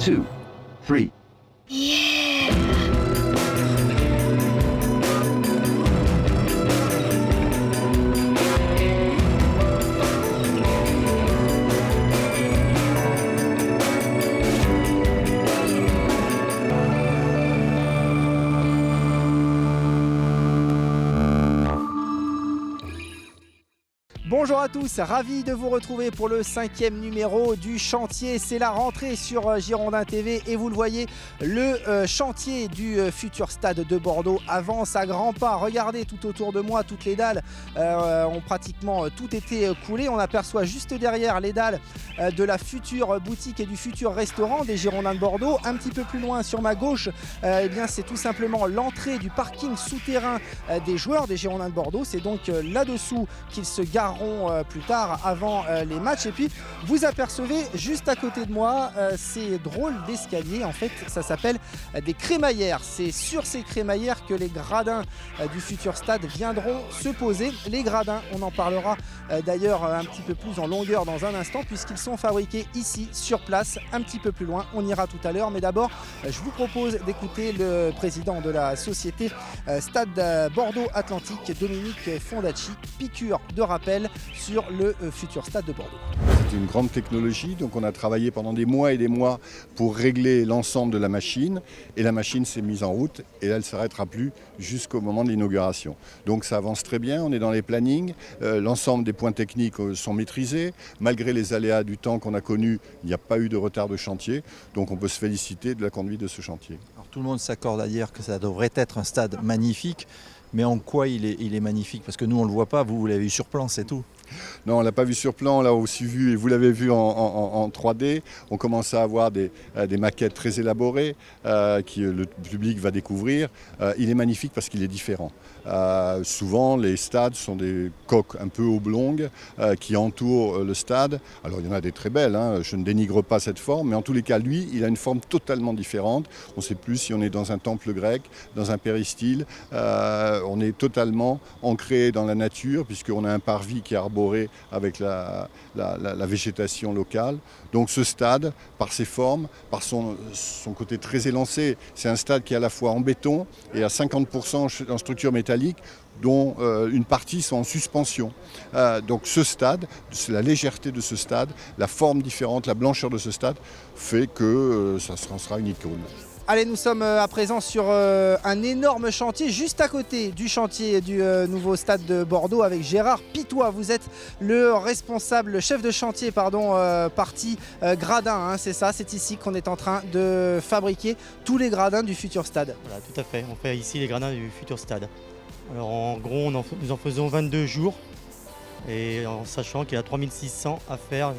2, 3. Bonjour à tous, ravi de vous retrouver pour le 5e numéro du chantier. C'est la rentrée sur Girondin TV et vous le voyez, le chantier du futur stade de Bordeaux avance à grands pas. Regardez tout autour de moi, toutes les dalles ont pratiquement tout été coulées. On aperçoit juste derrière les dalles de la future boutique et du futur restaurant des Girondins de Bordeaux. Un petit peu plus loin sur ma gauche, eh bien c'est tout simplement l'entrée du parking souterrain des joueurs des Girondins de Bordeaux. C'est donc là-dessous qu'ils se gareront plus tard avant les matchs. Et puis vous apercevez juste à côté de moi ces drôles d'escaliers. En fait ça s'appelle des crémaillères. C'est sur ces crémaillères que les gradins du futur stade viendront se poser. Les gradins, on en parlera d'ailleurs un petit peu plus en longueur dans un instant, puisqu'ils sont fabriqués ici sur place, un petit peu plus loin. On ira tout à l'heure, mais d'abord je vous propose d'écouter le président de la société Stade Bordeaux Atlantique, Dominique Fondacci. Piqûre de rappel sur le futur stade de Bordeaux. C'est une grande technologie, donc on a travaillé pendant des mois et des mois pour régler l'ensemble de la machine, et la machine s'est mise en route et elle ne s'arrêtera plus jusqu'au moment de l'inauguration. Donc ça avance très bien, on est dans les plannings, l'ensemble des points techniques sont maîtrisés, malgré les aléas du temps qu'on a connus, il n'y a pas eu de retard de chantier, donc on peut se féliciter de la conduite de ce chantier. Alors, tout le monde s'accorde à dire que ça devrait être un stade magnifique, mais en quoi il est magnifique? Parce que nous on ne le voit pas, vous l'avez vu sur plan, c'est tout. Non, on ne l'a pas vu sur plan, on l'a aussi vu, et vous l'avez vu en 3D. On commence à avoir des maquettes très élaborées que le public va découvrir. Il est magnifique parce qu'il est différent. Souvent, les stades sont des coques un peu oblongues qui entourent le stade. Alors, il y en a des très belles, hein, je ne dénigre pas cette forme, mais en tous les cas, lui, il a une forme totalement différente. On ne sait plus si on est dans un temple grec, dans un péristyle. On est totalement ancré dans la nature, puisqu'on a un parvis qui est arboré avec la végétation locale. Donc ce stade, par ses formes, par son côté très élancé, c'est un stade qui est à la fois en béton et à 50% en structure métallique, dont une partie sont en suspension. Donc ce stade, la légèreté de ce stade, la forme différente, la blancheur de ce stade, fait que ça sera une icône. Allez, nous sommes à présent sur un énorme chantier, juste à côté du chantier du nouveau stade de Bordeaux, avec Gérard Pitois. Vous êtes le responsable, le chef de chantier, partie gradin, hein, c'est ça, c'est ici qu'on est en train de fabriquer tous les gradins du futur stade. Voilà, tout à fait, on fait ici les gradins du futur stade. Alors en gros, nous en faisons 22 jours, et en sachant qu'il y a 3600 à faire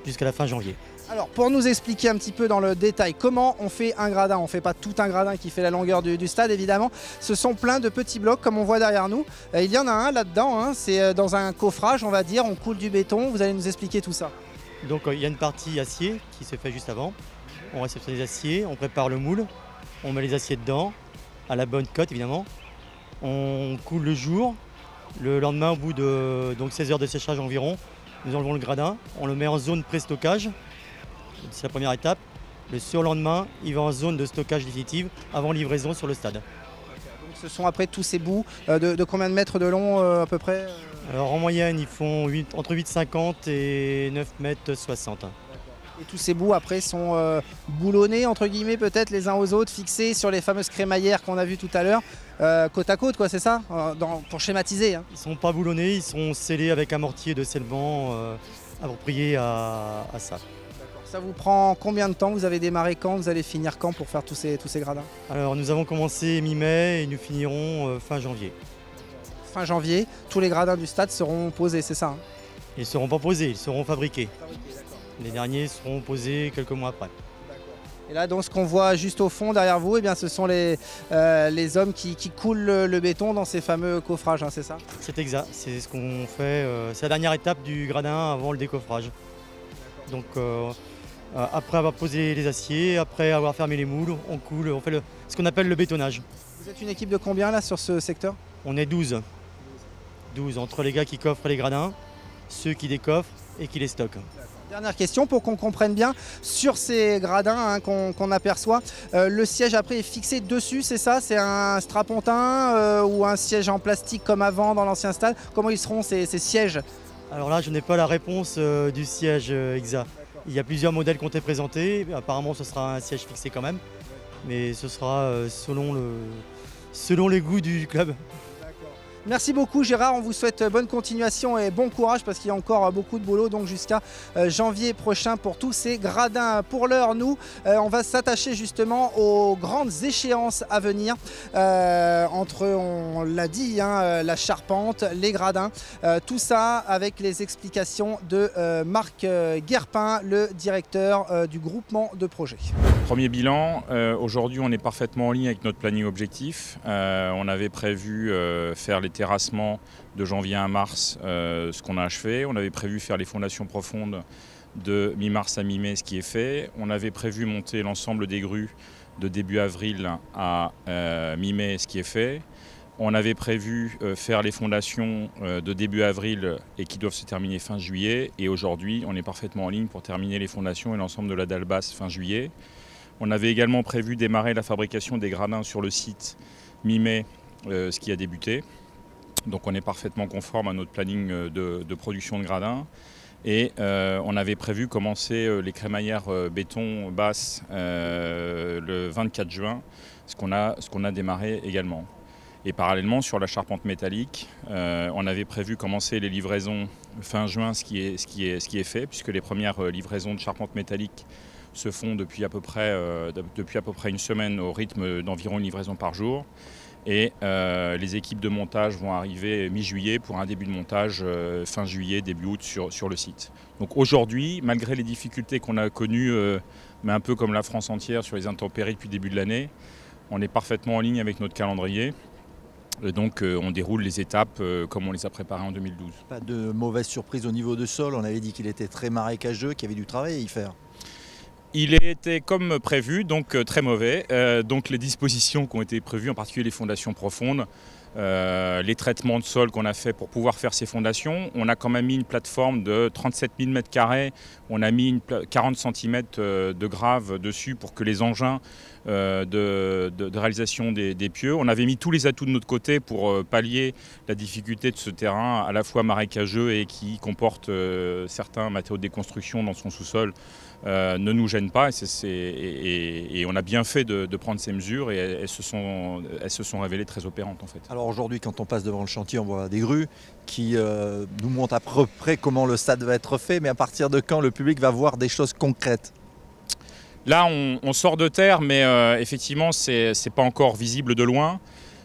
jusqu'à la fin janvier. Alors pour nous expliquer un petit peu dans le détail comment on fait un gradin, on ne fait pas tout un gradin qui fait la longueur du stade évidemment, ce sont plein de petits blocs comme on voit derrière nous. Il y en a un là-dedans, hein, c'est dans un coffrage on va dire, on coule du béton, vous allez nous expliquer tout ça. Donc il y a une partie acier qui se fait juste avant, on réceptionne les aciers, on prépare le moule, on met les aciers dedans, à la bonne cote évidemment, on coule le jour, le lendemain au bout de 16 heures de séchage environ, nous enlevons le gradin, on le met en zone pré-stockage. C'est la première étape. Le surlendemain, il va en zone de stockage définitive avant livraison sur le stade. Donc ce sont après tous ces bouts de combien de mètres de long à peu près? Alors en moyenne, ils font entre 8,50 et 9,60 mètres. Et tous ces bouts après sont boulonnés entre guillemets peut-être les uns aux autres, fixés sur les fameuses crémaillères qu'on a vues tout à l'heure, côte à côte quoi, c'est ça, pour schématiser. Hein. Ils ne sont pas boulonnés, ils sont scellés avec un mortier de scellement approprié à ça. Ça vous prend combien de temps? Vous avez démarré quand? Vous allez finir quand pour faire tous ces gradins? Alors nous avons commencé mi-mai et nous finirons fin janvier. Fin janvier, tous les gradins du stade seront posés, c'est ça hein? Ils ne seront pas posés, ils seront fabriqués. Les derniers seront posés quelques mois après. Et là donc ce qu'on voit juste au fond derrière vous, eh bien, ce sont les hommes qui coulent le béton dans ces fameux coffrages, hein, c'est ça? C'est exact, c'est ce qu'on fait, c'est la dernière étape du gradin avant le décoffrage. Donc après avoir posé les aciers, après avoir fermé les moules, on coule, on fait ce qu'on appelle le bétonnage. Vous êtes une équipe de combien là sur ce secteur? On est 12. 12 entre les gars qui coffrent les gradins, ceux qui décoffrent et qui les stockent. Dernière question pour qu'on comprenne bien, sur ces gradins hein, qu'on aperçoit, le siège après est fixé dessus, c'est ça? C'est un strapontin ou un siège en plastique comme avant dans l'ancien stade? Comment ils seront ces sièges? Alors là, je n'ai pas la réponse du siège exact. Il y a plusieurs modèles qui ont été présentés. Apparemment, ce sera un siège fixé quand même. Mais ce sera selon les goûts du club. Merci beaucoup Gérard, on vous souhaite bonne continuation et bon courage parce qu'il y a encore beaucoup de boulot donc jusqu'à janvier prochain pour tous ces gradins. Pour l'heure, nous, on va s'attacher justement aux grandes échéances à venir entre, on l'a dit, hein, la charpente, les gradins, tout ça avec les explications de Marc Guerpin, le directeur du groupement de projet. Premier bilan, aujourd'hui on est parfaitement en ligne avec notre planning objectif. On avait prévu faire les terrassements de janvier à mars, ce qu'on a achevé. On avait prévu faire les fondations profondes de mi-mars à mi-mai, ce qui est fait. On avait prévu monter l'ensemble des grues de début avril à mi-mai, ce qui est fait. On avait prévu faire les fondations de début avril et qui doivent se terminer fin juillet. Et aujourd'hui, on est parfaitement en ligne pour terminer les fondations et l'ensemble de la dalle basse fin juillet. On avait également prévu démarrer la fabrication des gradins sur le site mi-mai, ce qui a débuté. Donc on est parfaitement conforme à notre planning de production de gradins. Et on avait prévu commencer les crémaillères béton basse le 24 juin, ce qu'on a démarré également. Et parallèlement sur la charpente métallique, on avait prévu commencer les livraisons fin juin, ce qui est fait, puisque les premières livraisons de charpente métallique se font depuis à peu près une semaine au rythme d'environ une livraison par jour. Et les équipes de montage vont arriver mi-juillet pour un début de montage fin juillet, début août sur le site. Donc aujourd'hui, malgré les difficultés qu'on a connues, mais un peu comme la France entière sur les intempéries depuis le début de l'année, on est parfaitement en ligne avec notre calendrier. Et donc on déroule les étapes comme on les a préparées en 2012. Pas de mauvaise surprise au niveau de sol, on avait dit qu'il était très marécageux, qu'il y avait du travail à y faire. Il était comme prévu, donc très mauvais. Donc les dispositions qui ont été prévues, en particulier les fondations profondes, les traitements de sol qu'on a fait pour pouvoir faire ces fondations. On a quand même mis une plateforme de 37 000 m², on a mis 40 cm de grave dessus pour que les engins de réalisation des pieux. On avait mis tous les atouts de notre côté pour pallier la difficulté de ce terrain à la fois marécageux et qui comporte certains matériaux de déconstruction dans son sous-sol. Ne nous gêne pas et on a bien fait de prendre ces mesures et elles se sont révélées très opérantes en fait. Alors aujourd'hui quand on passe devant le chantier on voit des grues qui nous montrent à peu près comment le stade va être fait, mais à partir de quand le public va voir des choses concrètes? Là on sort de terre mais effectivement c'est pas encore visible de loin.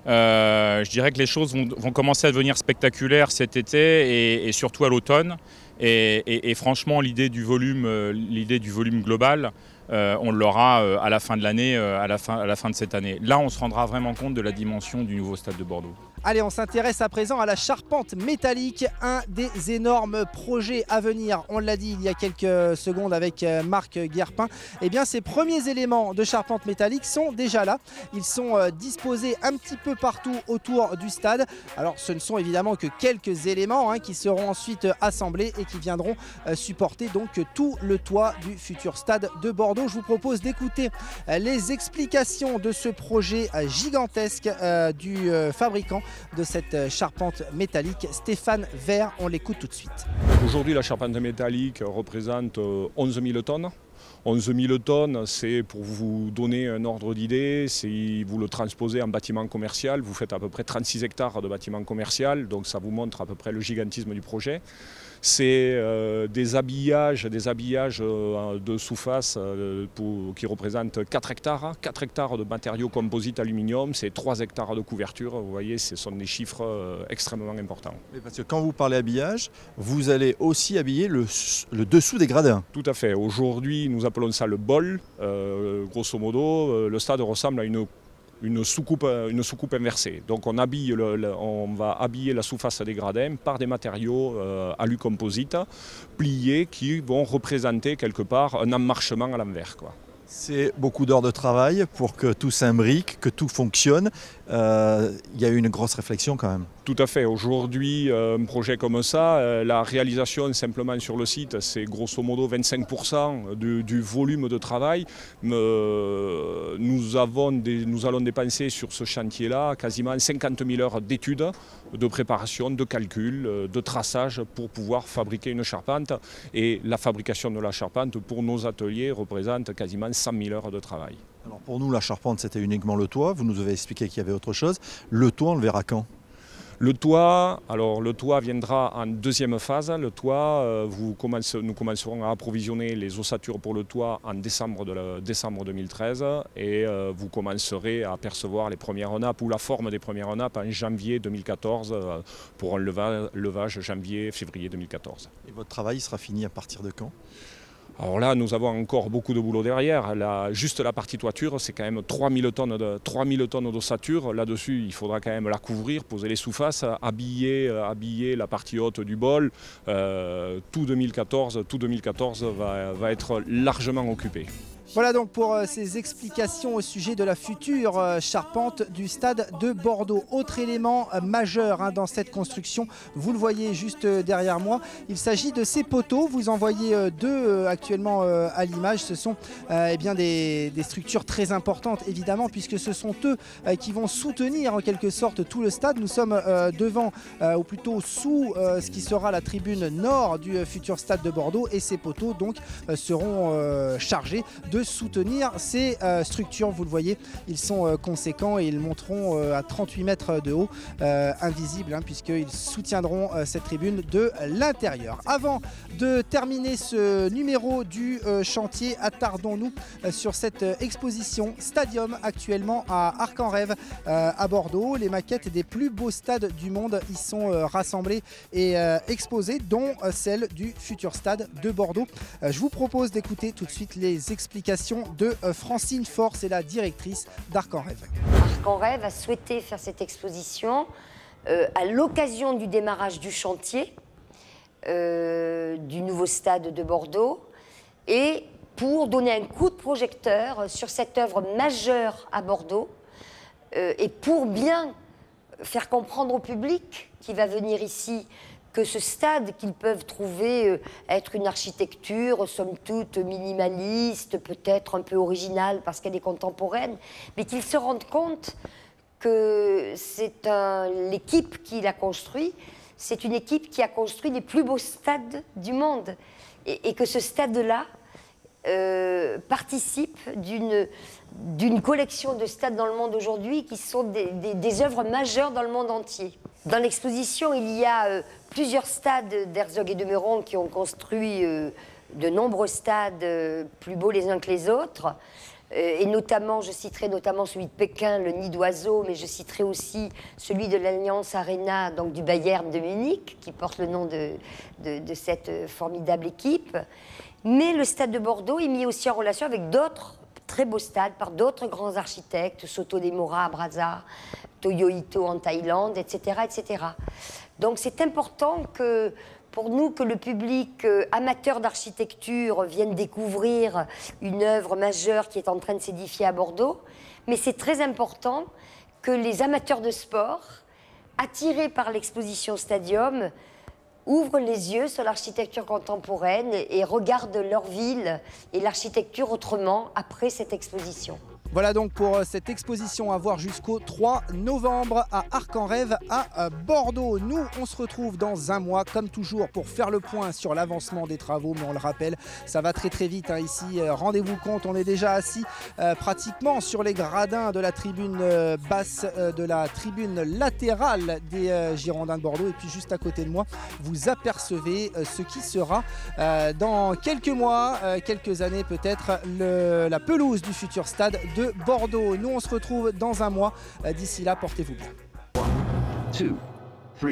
Je dirais que les choses vont commencer à devenir spectaculaires cet été et surtout à l'automne. Et franchement, l'idée du volume global, on l'aura à la fin de l'année, à la fin de cette année. Là, on se rendra vraiment compte de la dimension du nouveau stade de Bordeaux. Allez, on s'intéresse à présent à la charpente métallique, un des énormes projets à venir. On l'a dit il y a quelques secondes avec Marc Guerpin. Eh bien, ces premiers éléments de charpente métallique sont déjà là. Ils sont disposés un petit peu partout autour du stade. Alors, ce ne sont évidemment que quelques éléments qui seront ensuite assemblés et qui viendront supporter donc tout le toit du futur stade de Bordeaux. Je vous propose d'écouter les explications de ce projet gigantesque du fabricant de cette charpente métallique, Stéphane Vert. On l'écoute tout de suite. Aujourd'hui, la charpente métallique représente 11 000 tonnes. 11 000 tonnes, c'est pour vous donner un ordre d'idée, si vous le transposez en bâtiment commercial, vous faites à peu près 36 hectares de bâtiment commercial, donc ça vous montre à peu près le gigantisme du projet. C'est des habillages de sous-face qui représentent 4 hectares. 4 hectares de matériaux composites aluminium, c'est 3 hectares de couverture. Vous voyez, ce sont des chiffres extrêmement importants. Mais parce que quand vous parlez habillage, vous allez aussi habiller le dessous des gradins. Tout à fait. Aujourd'hui, nous appelons ça le bol. Grosso modo, le stade ressemble à une soucoupe inversée. Donc on va habiller la sous-face des gradins par des matériaux alu composite pliés qui vont représenter quelque part un emmarchement à l'envers. C'est beaucoup d'heures de travail pour que tout s'imbrique, que tout fonctionne. Il y a eu une grosse réflexion quand même. Tout à fait. Aujourd'hui, un projet comme ça, la réalisation simplement sur le site, c'est grosso modo 25% du volume de travail. Nous allons dépenser sur ce chantier-là quasiment 50 000 heures d'études, de préparation, de calcul, de traçage pour pouvoir fabriquer une charpente. Et la fabrication de la charpente pour nos ateliers représente quasiment 100 000 heures de travail. Alors pour nous, la charpente, c'était uniquement le toit. Vous nous avez expliqué qu'il y avait autre chose. Le toit, on le verra quand ? Le toit viendra en deuxième phase. Le toit, nous commencerons à approvisionner les ossatures pour le toit en décembre 2013 et vous commencerez à percevoir les premières nappes ou la forme des premières nappes en janvier 2014 pour un levage janvier-février 2014. Et votre travail sera fini à partir de quand ? Alors là, nous avons encore beaucoup de boulot derrière. Juste la partie toiture, c'est quand même 3000 tonnes d'ossature. Là-dessus, il faudra quand même la couvrir, poser les sous-faces, habiller la partie haute du bol. Tout 2014 va être largement occupé. Voilà donc pour ces explications au sujet de la future charpente du stade de Bordeaux. Autre élément majeur dans cette construction, vous le voyez juste derrière moi, il s'agit de ces poteaux. Vous en voyez deux actuellement à l'image. Ce sont des structures très importantes évidemment, puisque ce sont eux qui vont soutenir en quelque sorte tout le stade. Nous sommes devant, ou plutôt sous ce qui sera la tribune nord du futur stade de Bordeaux, et ces poteaux donc seront chargés de soutenir ces structures. Vous le voyez, ils sont conséquents et ils monteront à 38 mètres de haut, invisibles, puisqu'ils soutiendront cette tribune de l'intérieur. Avant de terminer ce numéro du chantier, attardons-nous sur cette exposition Stadium actuellement à Arc-en-Rève à Bordeaux. Les maquettes des plus beaux stades du monde y sont rassemblées et exposées, dont celle du futur stade de Bordeaux. Je vous propose d'écouter tout de suite les explications de Francine Faure, c'est la directrice d'Arc-en-Rève. Arc-en-Rève a souhaité faire cette exposition à l'occasion du démarrage du chantier du nouveau stade de Bordeaux et pour donner un coup de projecteur sur cette œuvre majeure à Bordeaux et pour bien faire comprendre au public qui va venir ici que ce stade qu'ils peuvent trouver être une architecture somme toute minimaliste, peut-être un peu originale parce qu'elle est contemporaine, mais qu'ils se rendent compte que c'est l'équipe qui l'a construit, c'est une équipe qui a construit les plus beaux stades du monde et que ce stade-là participe d'une collection de stades dans le monde aujourd'hui qui sont des œuvres majeures dans le monde entier. Dans l'exposition, il y a plusieurs stades d'Herzog et de Meuron qui ont construit de nombreux stades plus beaux les uns que les autres. Et notamment, je citerai notamment celui de Pékin, le Nid d'Oiseau, mais je citerai aussi celui de l'Allianz Arena, donc du Bayern de Munich, qui porte le nom de cette formidable équipe. Mais le stade de Bordeaux est mis aussi en relation avec d'autres très beaux stades par d'autres grands architectes, Soto de Mora à Brazza, Toyo Ito en Thaïlande, etc., etc. Donc c'est important pour nous que le public amateur d'architecture vienne découvrir une œuvre majeure qui est en train de s'édifier à Bordeaux, mais c'est très important que les amateurs de sport, attirés par l'exposition Stadium, ouvrent les yeux sur l'architecture contemporaine et regardent leur ville et l'architecture autrement après cette exposition. Voilà donc pour cette exposition à voir jusqu'au 3 novembre à Arc-en-Rève à Bordeaux. Nous, on se retrouve dans un mois, comme toujours, pour faire le point sur l'avancement des travaux. Mais on le rappelle, ça va très très vite ici. Rendez-vous compte, on est déjà assis pratiquement sur les gradins de la tribune basse, de la tribune latérale des Girondins de Bordeaux. Et puis juste à côté de moi, vous apercevez ce qui sera dans quelques mois, quelques années peut-être, la pelouse du futur stade de Bordeaux. Nous, on se retrouve dans un mois. D'ici là, portez-vous bien. 1, 2, 3.